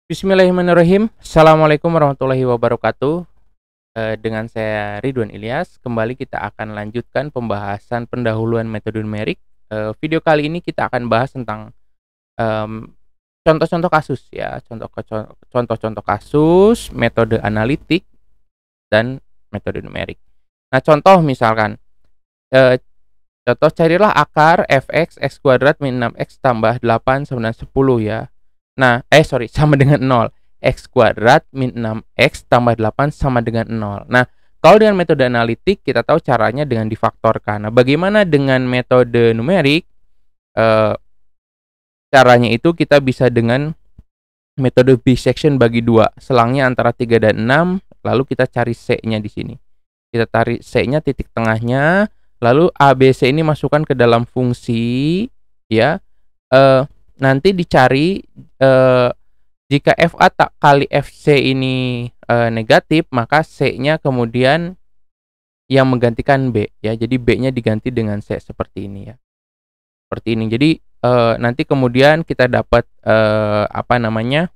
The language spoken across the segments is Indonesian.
Bismillahirrahmanirrahim. Assalamualaikum warahmatullahi wabarakatuh. Dengan saya Ridwan Ilyas, kembali kita akan lanjutkan pembahasan pendahuluan metode numerik. Video kali ini kita akan bahas tentang em, contoh-contoh kasus ya, contoh-contoh kasus, metode analitik dan metode numerik. Nah, contoh misalkan, eh, contoh carilah akar fx x kuadrat min 6x tambah 8 sama dengan 10 ya. Nah, sorry, sama dengan 0. X kuadrat min 6x tambah 8 sama dengan 0. Nah, kalau dengan metode analitik, kita tahu caranya dengan difaktorkan. Nah, bagaimana dengan metode numerik? Eh, Caranya itu kita bisa dengan metode bisection bagi 2. Selangnya antara 3 dan 6, lalu kita cari C-nya di sini. Kita tarik C-nya, titik tengahnya, lalu ABC ini masukkan ke dalam fungsi, ya. Nanti dicari jika FA tak kali FC ini negatif, maka C-nya kemudian yang menggantikan B ya. Jadi B-nya diganti dengan C seperti ini ya. Seperti ini. Jadi nanti kemudian kita dapat apa namanya?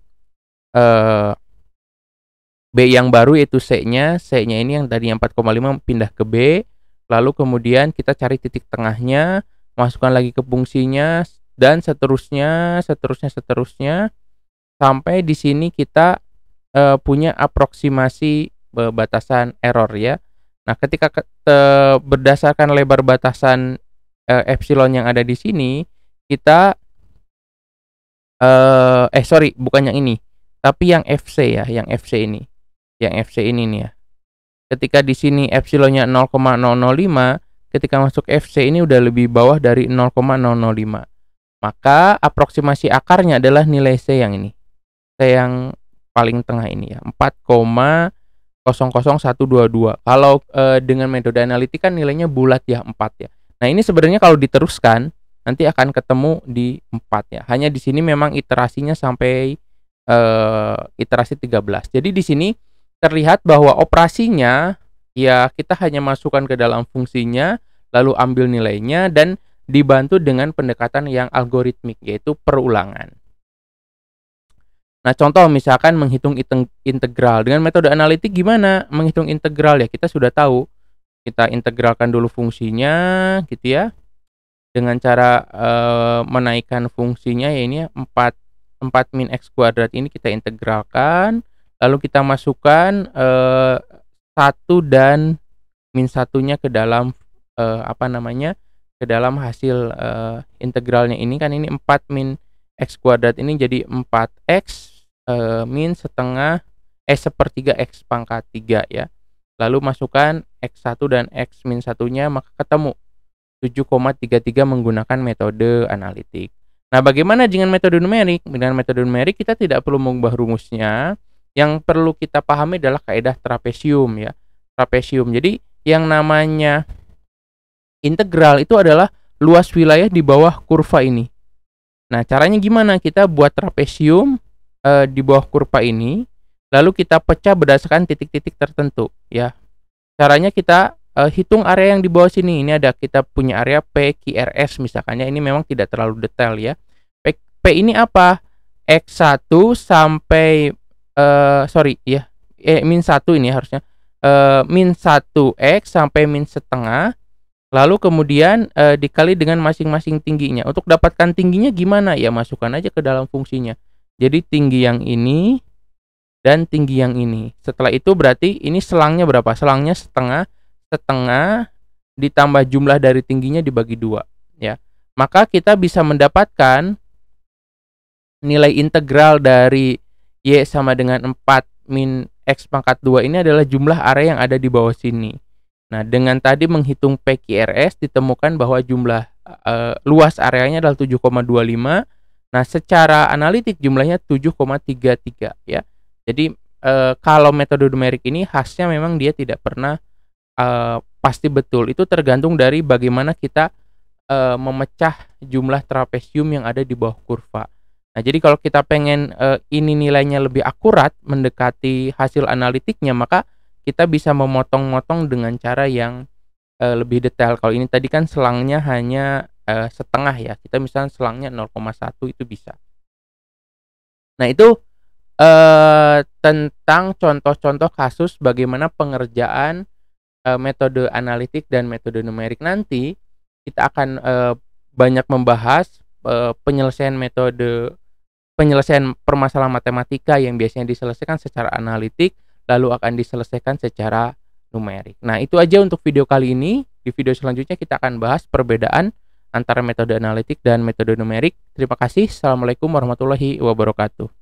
B yang baru yaitu C-nya. C-nya ini yang tadinya 4,5 pindah ke B. Lalu kemudian kita cari titik tengahnya, masukkan lagi ke fungsinya dan seterusnya sampai di sini kita punya aproksimasi batasan error ya. Nah, ketika berdasarkan lebar batasan epsilon yang ada di sini, kita sorry, bukan yang ini, tapi yang FC ya, yang FC ini. Yang FC ini nih ya. Ketika di sini epsilonnya 0,005, ketika masuk FC ini udah lebih bawah dari 0,005. Maka aproksimasi akarnya adalah nilai C yang ini. C yang paling tengah ini ya, 4,00122. Kalau dengan metode analitik kan nilainya bulat ya, 4 ya. Nah, ini sebenarnya kalau diteruskan nanti akan ketemu di 4 ya. Hanya di sini memang iterasinya sampai iterasi 13. Jadi di sini terlihat bahwa operasinya ya kita hanya masukkan ke dalam fungsinya, lalu ambil nilainya dan dibantu dengan pendekatan yang algoritmik yaitu perulangan. Nah, contoh misalkan menghitung integral. Dengan metode analitik gimana menghitung integral ya? Kita sudah tahu. Kita integralkan dulu fungsinya gitu ya. Dengan cara menaikkan fungsinya ya ini ya, 4 min x kuadrat ini kita integralkan. Lalu kita masukkan 1 dan min satunya ke dalam apa namanya? Ke dalam hasil integralnya ini kan ini 4 min x kuadrat ini jadi 4x min setengah sepertiga x pangkat 3 ya. Lalu masukkan x1 dan x min satunya, maka ketemu 7,33 menggunakan metode analitik. Nah, bagaimana dengan metode numerik? Dengan metode numerik kita tidak perlu mengubah rumusnya. Yang perlu kita pahami adalah kaidah trapesium ya. Trapesium. Jadi yang namanya integral itu adalah luas wilayah di bawah kurva ini. Nah, caranya gimana? Kita buat trapesium di bawah kurva ini, lalu kita pecah berdasarkan titik-titik tertentu ya. Caranya kita hitung area yang di bawah sini. Ini ada kita punya area P, QRS misalkannya. Ini memang tidak terlalu detail ya. P ini apa? X1 sampai sorry ya. Min 1 ini harusnya. Min 1x sampai min setengah. Lalu kemudian dikali dengan masing-masing tingginya. Untuk dapatkan tingginya gimana? Ya masukkan aja ke dalam fungsinya. Jadi tinggi yang ini dan tinggi yang ini. Setelah itu berarti ini selangnya berapa? Selangnya setengah ditambah jumlah dari tingginya dibagi 2 ya. Maka kita bisa mendapatkan nilai integral dari y sama dengan 4 min x pangkat 2 ini adalah jumlah area yang ada di bawah sini. Nah, dengan tadi menghitung PQRS ditemukan bahwa jumlah luas areanya adalah 7,25. Nah, secara analitik jumlahnya 7,33 ya. Jadi kalau metode numerik ini khasnya memang dia tidak pernah pasti betul. Itu tergantung dari bagaimana kita memecah jumlah trapesium yang ada di bawah kurva. Nah, jadi kalau kita pengen ini nilainya lebih akurat mendekati hasil analitiknya, maka kita bisa memotong-motong dengan cara yang lebih detail. Kalau ini tadi kan selangnya hanya setengah ya. Kita misalnya selangnya 0,1 itu bisa. Nah, itu tentang contoh-contoh kasus bagaimana pengerjaan, metode analitik dan metode numerik. Nanti kita akan, banyak membahas, penyelesaian permasalahan matematika yang biasanya diselesaikan secara analitik, lalu akan diselesaikan secara numerik. Nah, itu aja untuk video kali ini. Di video selanjutnya kita akan bahas perbedaan antara metode analitik dan metode numerik. Terima kasih. Assalamualaikum warahmatullahi wabarakatuh.